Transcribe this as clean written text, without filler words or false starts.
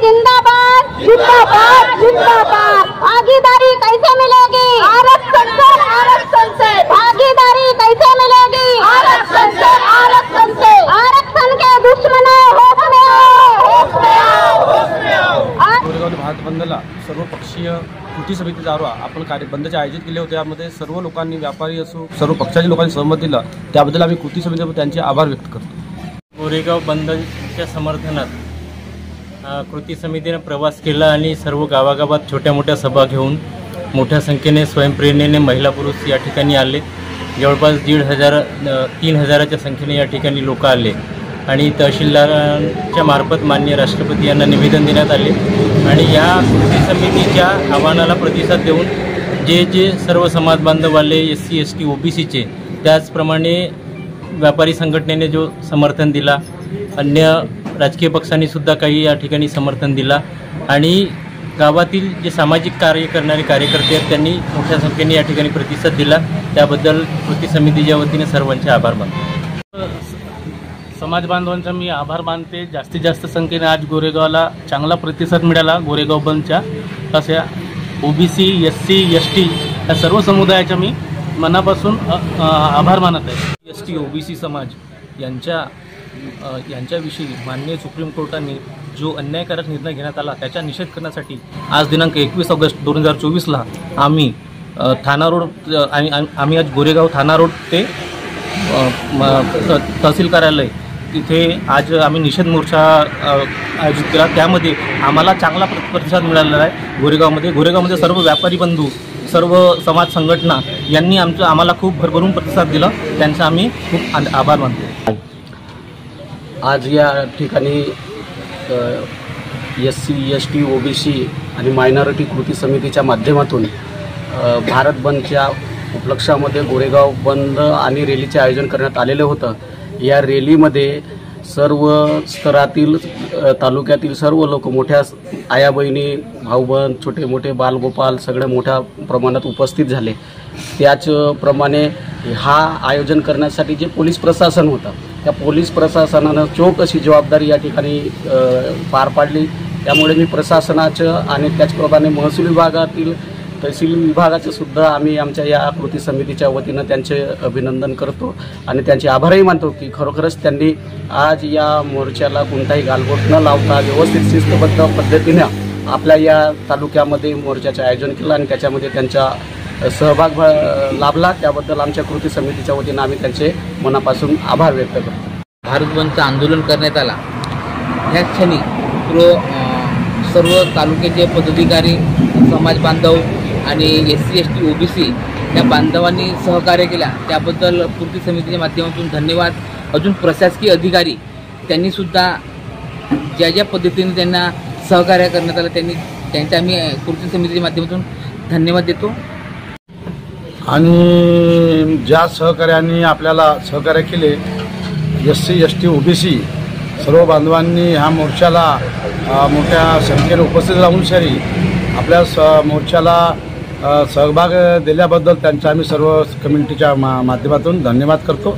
जिंदाबाद जिंदाबाद जिंदाबाद। भागीदारी कैसे मिलेगी? आरक्षण से भागीदारी कैसे मिलेगी? आरक्षण से आरक्षण के दुश्मनों होश में आओ। गोरेगाव भारत बंदला सर्वपक्षीय कृती समितीचा आपण बंदचे आयोजित केले होते। यामध्ये सर्व लोकांनी, व्यापारी असो, सर्व पक्षाच्या लोकांनी सहमत दिलं। त्याबद्दल आम्ही कृती समितीवर त्यांचे आभार व्यक्त करतो। गोरेगाव बंदच्या समर्थनात कृती समितीने प्रवास केला आणि सर्व गावागावात छोट्या मोठ्या सभा घेऊन मोठ्या संख्येने स्वयंप्रेरणेने महिला पुरुष या ठिकाणी आले। जवळपास 3,000च्या संख्येने या ठिकाणी लोक आले आणि तहसीलदारांच्या मार्फत माननीय राष्ट्रपती यांना निवेदन देण्यात आले आणि या कृती समितीच्या आव्हानाला प्रतिसाद देऊन जे सर्व समाज बांधववाले SC ST OBCचे, त्याचप्रमाणे व्यापारी संघटनेने जो समर्थन दिला, अन्य राजकीय पक्षांनी सुद्धा काही या ठिकाणी समर्थन दिला आणि गावातील जे सामाजिक कार्य करणारे कार्यकर्ते आहेत त्यांनी मोठ्या संख्येने या ठिकाणी प्रतिसाद दिला। त्याबद्दल कृती समितीच्या वतीने सर्वांचे आभार मानतो। समाज बांधवांचा मी आभार मानते। जास्तीत जास्त संख्येने आज गोरेगावला चांगला प्रतिसाद मिळाला। गोरेगाव बंदच्या अशा OBC SC ST या सर्व समुदायाचा मी मनापासून आभार मानत आहे। ST OBC समाज यांच्याविषयी माननीय सुप्रीम कोर्टाने जो अन्यायकारक निर्णय घेण्यात आला त्याचा निषेध करण्यासाठी आज दिनांक 21 ऑगस्ट 2024ला आम्ही ठाणा रोड आम्ही आज गोरेगाव ठाणा रोड ते तहसील कार्यालय तिथे आज आम्ही निषेध मोर्चा आयोजित केला। त्यामध्ये आम्हाला चांगला प्रतिसाद मिळालेला आहे। गोरेगावमध्ये सर्व व्यापारी बंधू, सर्व समाज संघटना यांनी आम्हाला खूप भरभरून प्रतिसाद दिला। त्यांचा आम्ही खूप आभार मानतो। आज या ठिकाणी SC ST OBC आणि मायनॉरिटी कृती समितीच्या माध्यमातून भारत बंदच्या उपलक्षामध्ये गोरेगाव बंद आणि रॅलीचे आयोजन करण्यात आलेलं होतं। या रॅलीमध्ये सर्व स्तरातील, तालुक्यातील सर्व लोक, मोठ्या आया बहिणी, भाऊबंद, छोटे मोठे बालगोपाल सगळे मोठ्या प्रमाणात उपस्थित झाले। त्याचप्रमाणे हा आयोजन करण्यासाठी जे पोलीस प्रशासन होतं, त्या पोलीस प्रशासनानं चोख अशी जबाबदारी या ठिकाणी पार पाडली। त्यामुळे मी प्रशासनाचं आणि त्याचप्रमाणे महसूल विभागातील, तहसील विभागाचे सुद्धा आम्ही आमच्या या कृती समितीच्या वतीनं त्यांचे अभिनंदन करतो आणि त्यांचे आभारही मानतो की खरोखरच त्यांनी आज या मोर्चाला कोणताही गालबोट न लावता व्यवस्थित शिस्तबद्ध पद्धतीनं आपल्या या तालुक्यामध्ये मोर्चाचे आयोजन केलं आणि त्याच्यामध्ये त्यांचा सहभाग लाभला। त्याबद्दल आमच्या कृती समितीच्या वतीनं आम्ही त्यांचे मनापासून आभार व्यक्त करतो। भारत बंदचं आंदोलन करण्यात आला ह्या क्षणी सर्व तालुक्याचे पदाधिकारी, समाज बांधव आणि SC ST OBC या बांधवांनी सहकार्य केला, त्याबद्दल कृती समितीच्या माध्यमातून धन्यवाद। अजून प्रशासकीय अधिकारी त्यांनी सुद्धा ज्या पद्धतीने त्यांना सहकार्य करण्यात आलं त्यांच्या आम्ही कृती समितीच्या माध्यमातून धन्यवाद देतो। आणि ज्या सहकार्याने आपल्याला सहकार्य केले SC ST OBC सर्व बांधवांनी ह्या मोर्चाला मोठ्या संख्येने उपस्थित राहून आपल्या मोर्चाला सहभाग दिल्याबद्दल त्यांचा आम्ही सर्व कम्युनिटीच्या माध्यमातून धन्यवाद करतो।